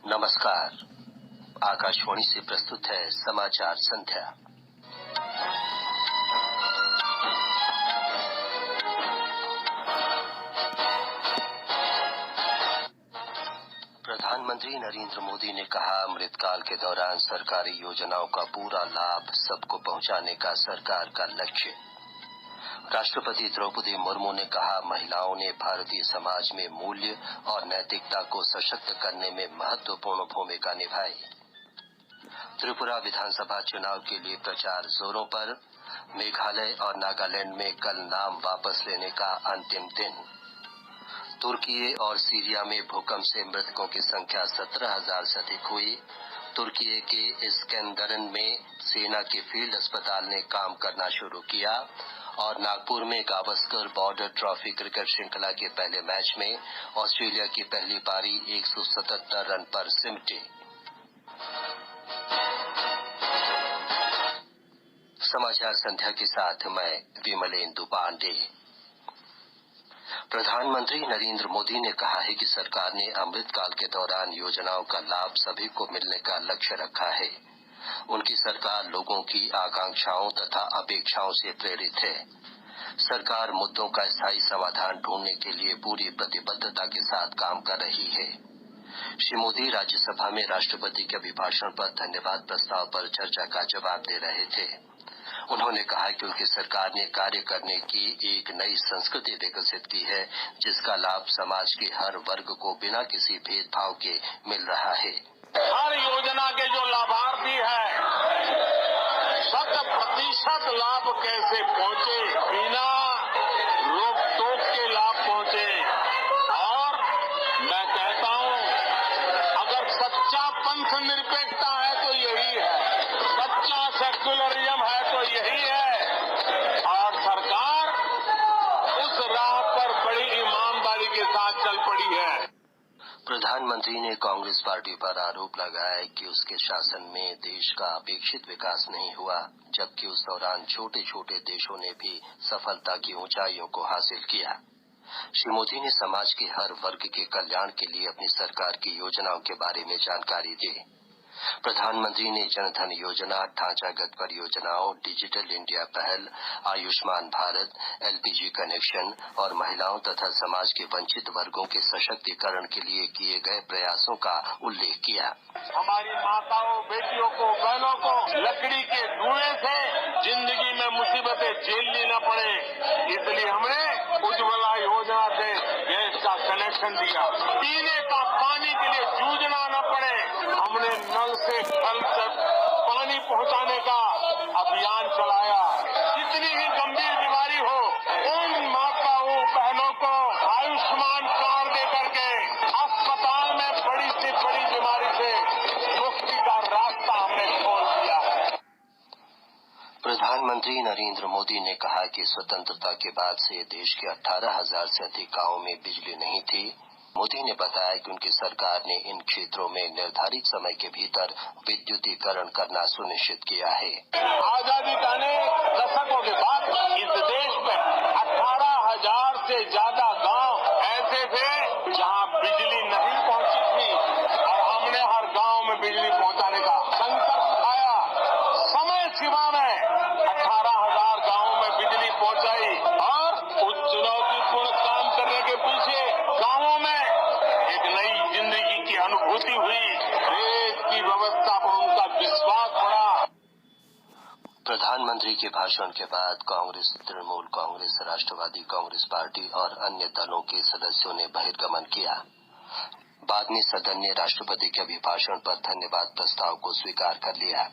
नमस्कार। आकाशवाणी से प्रस्तुत है समाचार संध्या। प्रधानमंत्री नरेंद्र मोदी ने कहा, अमृतकाल के दौरान सरकारी योजनाओं का पूरा लाभ सबको पहुंचाने का सरकार का लक्ष्य। राष्ट्रपति द्रौपदी मुर्मू ने कहा, महिलाओं ने भारतीय समाज में मूल्य और नैतिकता को सशक्त करने में महत्वपूर्ण भूमिका निभाई। त्रिपुरा विधानसभा चुनाव के लिए प्रचार जोरों पर। मेघालय और नागालैंड में कल नाम वापस लेने का अंतिम दिन। तुर्की और सीरिया में भूकंप से मृतकों की संख्या 17,000 से अधिक हुई। तुर्की के इस्कंदरन में सेना के फील्ड अस्पताल ने काम करना शुरू किया और नागपुर में गावस्कर बॉर्डर ट्रॉफी क्रिकेट श्रृंखला के पहले मैच में ऑस्ट्रेलिया की पहली पारी 177 रन पर सिमटी। समाचार संध्या के साथ मैं विमलेंदु पांडे। प्रधानमंत्री नरेंद्र मोदी ने कहा है कि सरकार ने अमृतकाल के दौरान योजनाओं का लाभ सभी को मिलने का लक्ष्य रखा है। उनकी सरकार लोगों की आकांक्षाओं तथा अपेक्षाओं से प्रेरित है। सरकार मुद्दों का स्थायी समाधान ढूंढने के लिए पूरी प्रतिबद्धता के साथ काम कर रही है। श्री मोदी राज्यसभा में राष्ट्रपति के अभिभाषण पर धन्यवाद प्रस्ताव पर चर्चा का जवाब दे रहे थे। उन्होंने कहा कि उनकी सरकार ने कार्य करने की एक नई संस्कृति विकसित की है, जिसका लाभ समाज के हर वर्ग को बिना किसी भेदभाव के मिल रहा है। हर योजना के जो लाभार्थी है 100% लाभ कैसे पहुंचे, बिना रोक टोक के लाभ पहुंचे। और मैं कहता हूं, अगर सच्चा पंथ निरपेक्षता है तो यही है, सच्चा सेक्युलरिज्म है तो यही है। और सरकार उस राह पर बड़ी ईमानदारी के साथ चल पड़ी है। प्रधानमंत्री ने कांग्रेस पार्टी पर आरोप लगाया कि उसके शासन में देश का अपेक्षित विकास नहीं हुआ, जबकि उस दौरान छोटे छोटे देशों ने भी सफलता की ऊंचाइयों को हासिल किया। श्री मोदी ने समाज के हर वर्ग के कल्याण के लिए अपनी सरकार की योजनाओं के बारे में जानकारी दी। प्रधानमंत्री ने जनधन योजना, ढांचागत परियोजनाओं, डिजिटल इंडिया पहल, आयुष्मान भारत, एलपीजी कनेक्शन और महिलाओं तथा समाज के वंचित वर्गों के सशक्तिकरण के लिए किए गए प्रयासों का उल्लेख किया। हमारी माताओं, बेटियों को, बहनों को लकड़ी के धुएं से जिंदगी में मुसीबतें झेलनी न पड़े, इसलिए हमने उज्ज्वला योजना से गैस का कनेक्शन दिया। पीने का पानी के लिए जूझना न पड़े, हमने नल से कल तक पानी पहुंचाने का अभियान चलाया। कितनी ही गंभीर बीमारी हो, उन माताओं बहनों को आयुष्मान कार्ड दे करके अस्पताल में बड़ी से बड़ी बीमारी से मुक्ति का रास्ता हमने खोल दिया है। प्रधानमंत्री नरेंद्र मोदी ने कहा कि स्वतंत्रता के बाद से देश के 18,000 से अधिक गांवों में बिजली नहीं थी। मोदी ने बताया कि उनकी सरकार ने इन क्षेत्रों में निर्धारित समय के भीतर विद्युतीकरण करना सुनिश्चित किया है। आजादी का दशकों के बाद इस देश में 18,000 से ज्यादा गांव ऐसे थे जहां बिजली नहीं पहुंची थी, और हमने हर गांव में बिजली पहुंचाने का संकल्प उठाया। समय सीमा में 18,000 गांवों में बिजली पहुंचाई, और उस चुनौतीपूर्ण काम करने के पीछे गांवों में एक नई जिंदगी की अनुभूति हुई। देश की व्यवस्था पर उनका विश्वास बढ़ा। प्रधानमंत्री के भाषण के बाद कांग्रेस, तृणमूल कांग्रेस, राष्ट्रवादी कांग्रेस पार्टी और अन्य दलों के सदस्यों ने बहिर्गमन किया। बाद में सदन ने राष्ट्रपति के अभिभाषण पर धन्यवाद प्रस्ताव को स्वीकार कर लिया।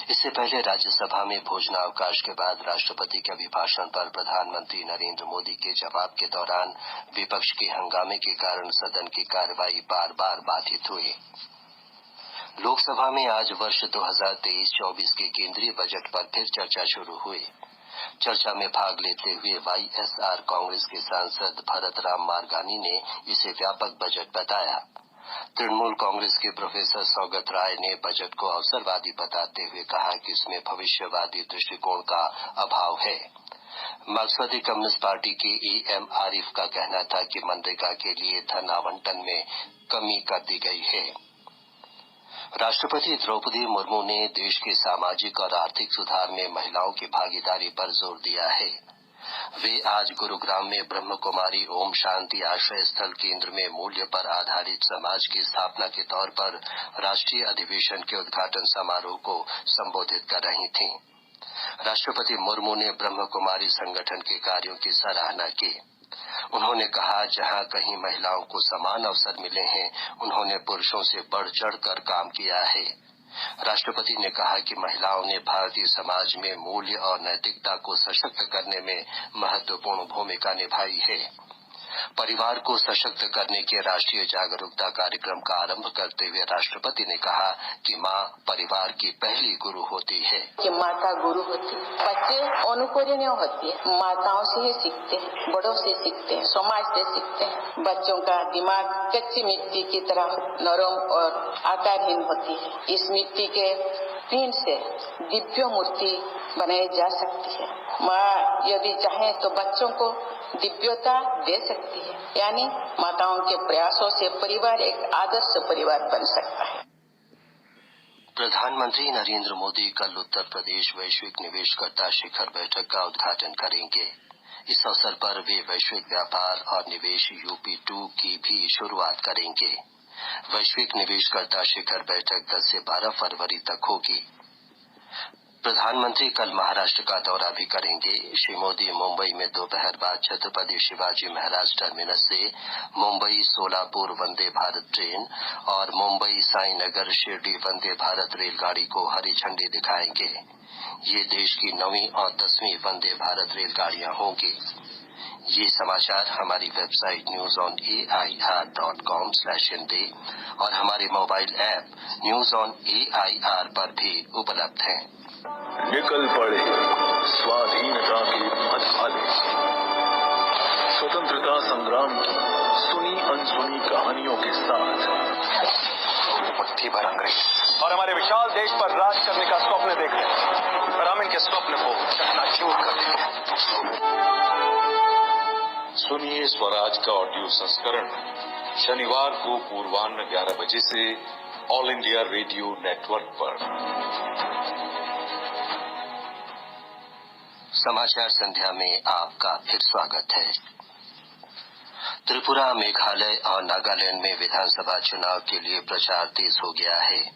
इससे पहले राज्यसभा में भोजनावकाश के बाद राष्ट्रपति के अभिभाषण पर प्रधानमंत्री नरेंद्र मोदी के जवाब के दौरान विपक्ष के हंगामे के कारण सदन की कार्यवाही बार बार बाधित हुई। लोकसभा में आज वर्ष 2023-24 के केंद्रीय बजट पर फिर चर्चा शुरू हुई। चर्चा में भाग लेते हुए वाईएसआर कांग्रेस के सांसद भरत राम मारगानी ने इसे व्यापक बजट बताया। तृणमूल कांग्रेस के प्रोफेसर सौगत राय ने बजट को अवसरवादी बताते हुए कहा कि इसमें भविष्यवादी दृष्टिकोण का अभाव है। मार्क्सवादी कम्युनिस्ट पार्टी के एएम आरिफ का कहना था कि मनरेगा के लिए धन आवंटन में कमी कर दी गई है। राष्ट्रपति द्रौपदी मुर्मू ने देश के सामाजिक और आर्थिक सुधार में महिलाओं की भागीदारी पर जोर दिया है। वे आज गुरुग्राम में ब्रह्म कुमारी ओम शांति आश्रय स्थल केंद्र में मूल्य पर आधारित समाज की स्थापना के तौर पर राष्ट्रीय अधिवेशन के उद्घाटन समारोह को संबोधित कर रही थीं। राष्ट्रपति मुर्मू ने ब्रह्म कुमारी संगठन के कार्यों की सराहना की। उन्होंने कहा, जहां कहीं महिलाओं को समान अवसर मिले हैं, उन्होंने पुरुषों से बढ़ चढ़कर काम किया है। राष्ट्रपति ने कहा कि महिलाओं ने भारतीय समाज में मूल्य और नैतिकता को सशक्त करने में महत्वपूर्ण भूमिका निभाई है। परिवार को सशक्त करने के राष्ट्रीय जागरूकता कार्यक्रम का आरंभ करते हुए राष्ट्रपति ने कहा कि माँ परिवार की पहली गुरु होती है। कि माता गुरु होती है, बच्चे अनुकरणीय होती है, माताओं से ही सीखते हैं, बड़ों से सीखते हैं, समाज से सीखते हैं। बच्चों का दिमाग कच्ची मिट्टी की तरह नरम और आकारहीन होती है। इस मिट्टी के पिंड से दिव्य मूर्ति बनाई जा सकती है। माँ यदि चाहे तो बच्चों को दिव्यता दे सकती है, यानी माताओं के प्रयासों से परिवार एक आदर्श परिवार बन सकता है। प्रधानमंत्री नरेंद्र मोदी कल उत्तर प्रदेश वैश्विक निवेशकर्ता शिखर बैठक का उद्घाटन करेंगे। इस अवसर पर वे वैश्विक व्यापार और निवेश UP2 की भी शुरुआत करेंगे। वैश्विक निवेशकर्ता शिखर बैठक 10 से 12 फरवरी तक होगी। प्रधानमंत्री कल महाराष्ट्र का दौरा भी करेंगे। श्री मोदी मुंबई में दोपहर बाद छत्रपति शिवाजी महाराज टर्मिनस से मुंबई सोलापुर वंदे भारत ट्रेन और मुंबई साईनगर शिरडी वंदे भारत रेलगाड़ी को हरी झंडी दिखाएंगे। ये देश की 9वीं और 10वीं वंदे भारत रेलगाड़ियां होंगी। ये समाचार हमारी वेबसाइट newsonair.com/हिंदी और हमारे mobile app news on AIR पर भी उपलब्ध हैं। निकल पड़े स्वाधीनता के पथवाले, स्वतंत्रता संग्राम की सुनी अनसुनी कहानियों के साथ मुट्ठी भर अंग्रेज और हमारे विशाल देश पर राज करने का स्वप्न देख रहे हैं, पर हम इनके स्वप्न को चकनाचूर कर देंगे। सुनिए स्वराज का ऑडियो संस्करण शनिवार को पूर्वाह्न 11 बजे से ऑल इंडिया रेडियो नेटवर्क पर। समाचार संध्या में आपका फिर स्वागत है। त्रिपुरा, मेघालय और नागालैंड में विधानसभा चुनाव के लिए प्रचार तेज हो गया है।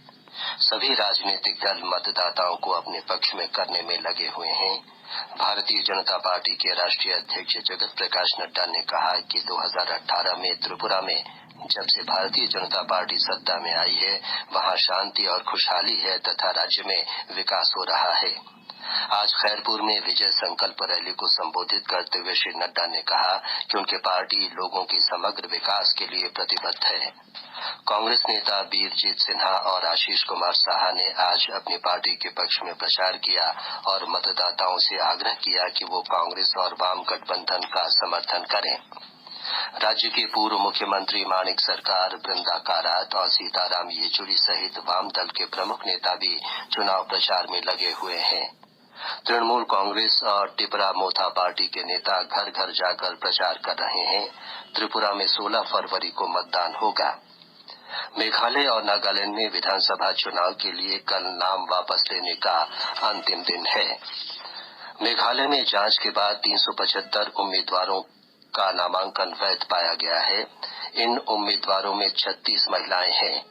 सभी राजनीतिक दल मतदाताओं को अपने पक्ष में करने में लगे हुए हैं। भारतीय जनता पार्टी के राष्ट्रीय अध्यक्ष जगत प्रकाश नड्डा ने कहा कि 2018 में त्रिपुरा में जब से भारतीय जनता पार्टी सत्ता में आई है, वहां शांति और खुशहाली है तथा राज्य में विकास हो रहा है। आज खैरपुर में विजय संकल्प रैली को संबोधित करते हुए श्री नड्डा ने कहा कि उनकी पार्टी लोगों के समग्र विकास के लिए प्रतिबद्ध है। कांग्रेस नेता बीरजीत सिन्हा और आशीष कुमार साहा ने आज अपनी पार्टी के पक्ष में प्रचार किया और मतदाताओं से आग्रह किया कि वो कांग्रेस और वाम गठबंधन का समर्थन करें। राज्य के पूर्व मुख्यमंत्री माणिक सरकार, बृंदा कारात और सीताराम येचुरी सहित वाम दल के प्रमुख नेता भी चुनाव प्रचार में लगे हुए हैं। तृणमूल कांग्रेस और टिपरा मोथा पार्टी के नेता घर घर जाकर प्रचार कर रहे हैं। त्रिपुरा में 16 फरवरी को मतदान होगा। मेघालय और नागालैंड में विधानसभा चुनाव के लिए कल नाम वापस लेने का अंतिम दिन है। मेघालय में जांच के बाद 375 उम्मीदवारों का नामांकन वैध पाया गया है। इन उम्मीदवारों में 36 महिलाएं हैं।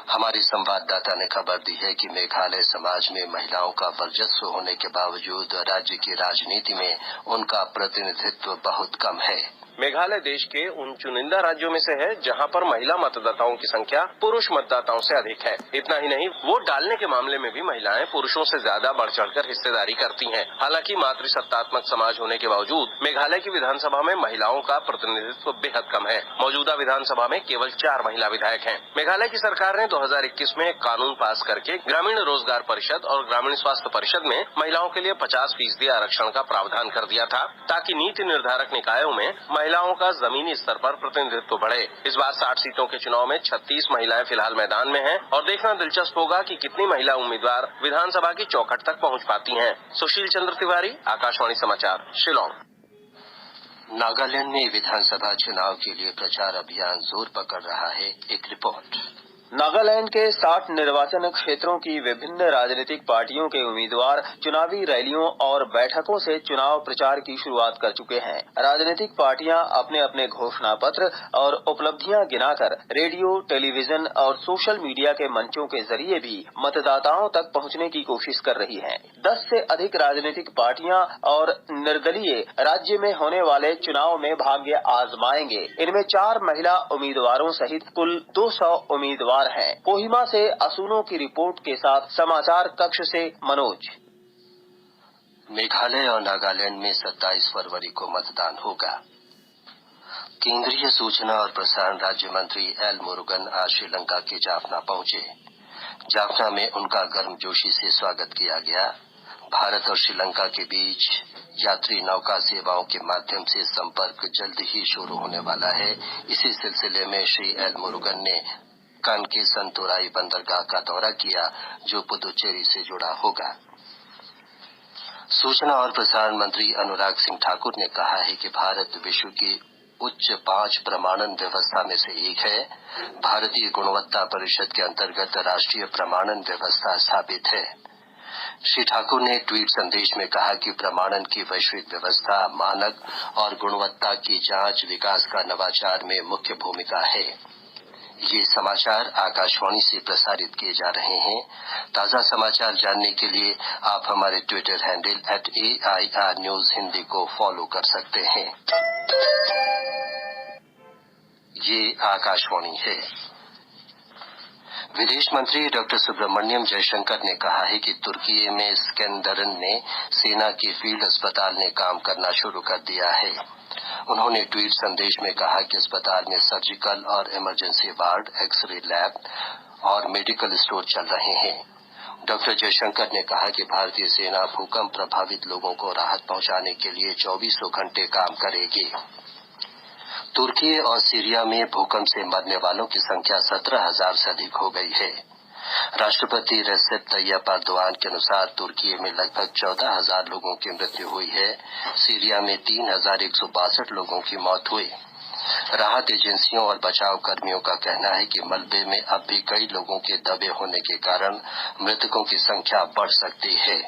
हमारे संवाददाता ने खबर दी है कि मेघालय समाज में महिलाओं का वर्चस्व होने के बावजूद राज्य की राजनीति में उनका प्रतिनिधित्व बहुत कम है। मेघालय देश के उन चुनिंदा राज्यों में से है जहां पर महिला मतदाताओं की संख्या पुरुष मतदाताओं से अधिक है। इतना ही नहीं, वोट डालने के मामले में भी महिलाएं पुरुषों से ज्यादा बढ़ चढ़कर हिस्सेदारी करती हैं। हालांकि मातृसत्तात्मक समाज होने के बावजूद मेघालय की विधानसभा में महिलाओं का प्रतिनिधित्व बेहद कम है। मौजूदा विधानसभा में केवल 4 महिला विधायक हैं। मेघालय की सरकार ने 2021 में एक कानून पास करके ग्रामीण रोजगार परिषद और ग्रामीण स्वास्थ्य परिषद में महिलाओं के लिए 50% आरक्षण का प्रावधान कर दिया था, ताकि नीति निर्धारक निकायों में महिलाओं का जमीनी स्तर पर प्रतिनिधित्व बढ़े। इस बार 60 सीटों के चुनाव में 36 महिलाएं फिलहाल मैदान में हैं और देखना दिलचस्प होगा कि कितनी महिला उम्मीदवार विधानसभा की चौखट तक पहुंच पाती हैं। सुशील चंद्र तिवारी, आकाशवाणी समाचार, शिलांग। नागालैंड में विधानसभा चुनाव के लिए प्रचार अभियान जोर पकड़ रहा है। एक रिपोर्ट। नागालैंड के 60 निर्वाचन क्षेत्रों की विभिन्न राजनीतिक पार्टियों के उम्मीदवार चुनावी रैलियों और बैठकों से चुनाव प्रचार की शुरुआत कर चुके हैं। राजनीतिक पार्टियां अपने अपने घोषणा पत्र और उपलब्धियां गिनाकर रेडियो, टेलीविजन और सोशल मीडिया के मंचों के जरिए भी मतदाताओं तक पहुंचने की कोशिश कर रही हैं। 10 से अधिक राजनीतिक पार्टियां और निर्दलीय राज्य में होने वाले चुनाव में भाग्य आजमाएंगे। इनमें 4 महिला उम्मीदवारों सहित कुल 200 उम्मीदवार हैं। कोहिमा से असुनो की रिपोर्ट के साथ समाचार कक्ष से मनोज। मेघालय और नागालैंड में 27 फरवरी को मतदान होगा। केंद्रीय सूचना और प्रसारण राज्य मंत्री एल मुरुगन आज श्रीलंका के जाफना पहुंचे। जाफना में उनका गर्मजोशी से स्वागत किया गया। भारत और श्रीलंका के बीच यात्री नौका सेवाओं के माध्यम से संपर्क जल्द ही शुरू होने वाला है। इसी सिलसिले में श्री एल मुरुगन ने कान के संतोराई बंदरगाह का दौरा किया, जो पुदुचेरी से जुड़ा होगा। सूचना और प्रसारण मंत्री अनुराग सिंह ठाकुर ने कहा है कि भारत विश्व की उच्च 5 प्रमाणन व्यवस्था में से एक है। भारतीय गुणवत्ता परिषद के अंतर्गत राष्ट्रीय प्रमाणन व्यवस्था स्थापित है। श्री ठाकुर ने ट्वीट संदेश में कहा कि प्रमाणन की वैश्विक व्यवस्था मानक और गुणवत्ता की जांच विकास का नवाचार में मुख्य भूमिका है। ये समाचार आकाशवाणी से प्रसारित किए जा रहे हैं। ताजा समाचार जानने के लिए आप हमारे Twitter handle @AIR News Hindi को फॉलो कर सकते हैं। ये आकाशवाणी है। विदेश मंत्री डॉक्टर सुब्रमण्यम जयशंकर ने कहा है कि तुर्की में स्कंदरन में सेना के फील्ड अस्पताल ने काम करना शुरू कर दिया है। उन्होंने ट्वीट संदेश में कहा कि अस्पताल में सर्जिकल और इमरजेंसी वार्ड, एक्सरे लैब और मेडिकल स्टोर चल रहे हैं। डॉक्टर जयशंकर ने कहा कि भारतीय सेना भूकंप प्रभावित लोगों को राहत पहुंचाने के लिए 24 घंटे काम करेगी। तुर्की और सीरिया में भूकंप से मरने वालों की संख्या 17,000 से अधिक हो गई है। राष्ट्रपति रेसेप तैयप एर्दोआन के अनुसार तुर्की में लगभग 14,000 लोगों की मृत्यु हुई है। सीरिया में 3,162 लोगों की मौत हुई। राहत एजेंसियों और बचाव कर्मियों का कहना है कि मलबे में अब भी कई लोगों के दबे होने के कारण मृतकों की संख्या बढ़ सकती है।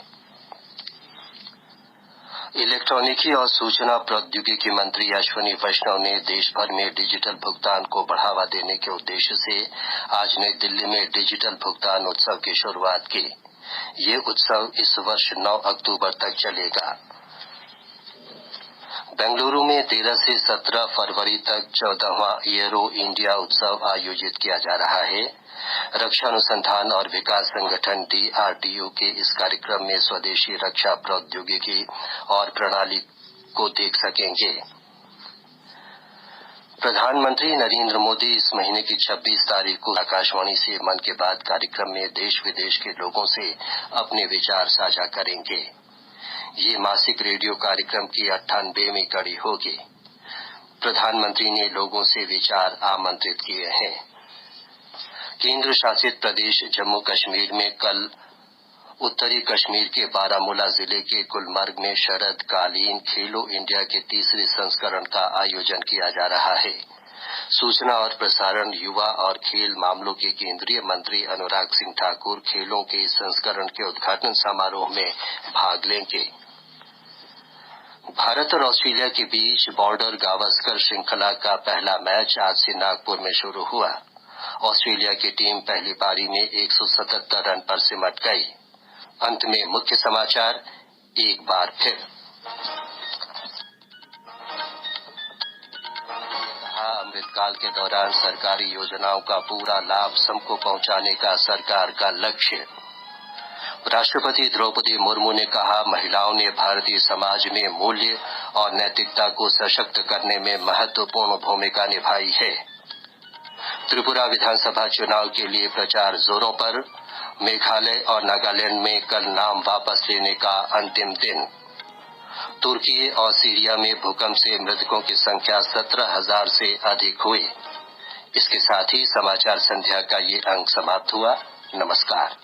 इलेक्ट्रॉनिकी और सूचना प्रौद्योगिकी मंत्री अश्विनी वैष्णव ने देश भर में डिजिटल भुगतान को बढ़ावा देने के उद्देश्य से आज नई दिल्ली में डिजिटल भुगतान उत्सव की शुरुआत की। ये उत्सव इस वर्ष 9 अक्टूबर तक चलेगा। बेंगलुरु में 13 से 17 फरवरी तक 14वां एरो इंडिया उत्सव आयोजित किया जा रहा है। रक्षा अनुसंधान और विकास संगठन DRDO के इस कार्यक्रम में स्वदेशी रक्षा प्रौद्योगिकी और प्रणाली को देख सकेंगे। प्रधानमंत्री नरेंद्र मोदी इस महीने की 26 तारीख को आकाशवाणी से मन की बात कार्यक्रम में देश विदेश के लोगों से अपने विचार साझा करेंगे। ये मासिक रेडियो कार्यक्रम की 98वीं कड़ी होगी। प्रधानमंत्री ने लोगों से विचार आमंत्रित किए हैं। केंद्र शासित प्रदेश जम्मू कश्मीर में कल उत्तरी कश्मीर के बारामूला जिले के गुलमर्ग में शरदकालीन खेलो इंडिया के तीसरे संस्करण का आयोजन किया जा रहा है। सूचना और प्रसारण, युवा और खेल मामलों के केंद्रीय मंत्री अनुराग सिंह ठाकुर खेलों के इस संस्करण के उद्घाटन समारोह में भाग लेंगे। भारत और ऑस्ट्रेलिया के बीच बॉर्डर गावस्कर श्रृंखला का पहला मैच आज से नागपुर में शुरू हुआ। ऑस्ट्रेलिया की टीम पहली पारी में 177 रन पर सिमट गई। अंत में मुख्य समाचार एक बार फिर। अमृतकाल के दौरान सरकारी योजनाओं का पूरा लाभ सबको पहुंचाने का सरकार का लक्ष्य। राष्ट्रपति द्रौपदी मुर्मू ने कहा, महिलाओं ने भारतीय समाज में मूल्य और नैतिकता को सशक्त करने में महत्वपूर्ण भूमिका निभाई है। त्रिपुरा विधानसभा चुनाव के लिए प्रचार जोरों पर। मेघालय और नागालैंड में कल नाम वापस लेने का अंतिम दिन। तुर्की और सीरिया में भूकंप से मृतकों की संख्या 17,000 से अधिक हुई। इसके साथ ही समाचार संध्या का ये अंक समाप्त हुआ। नमस्कार।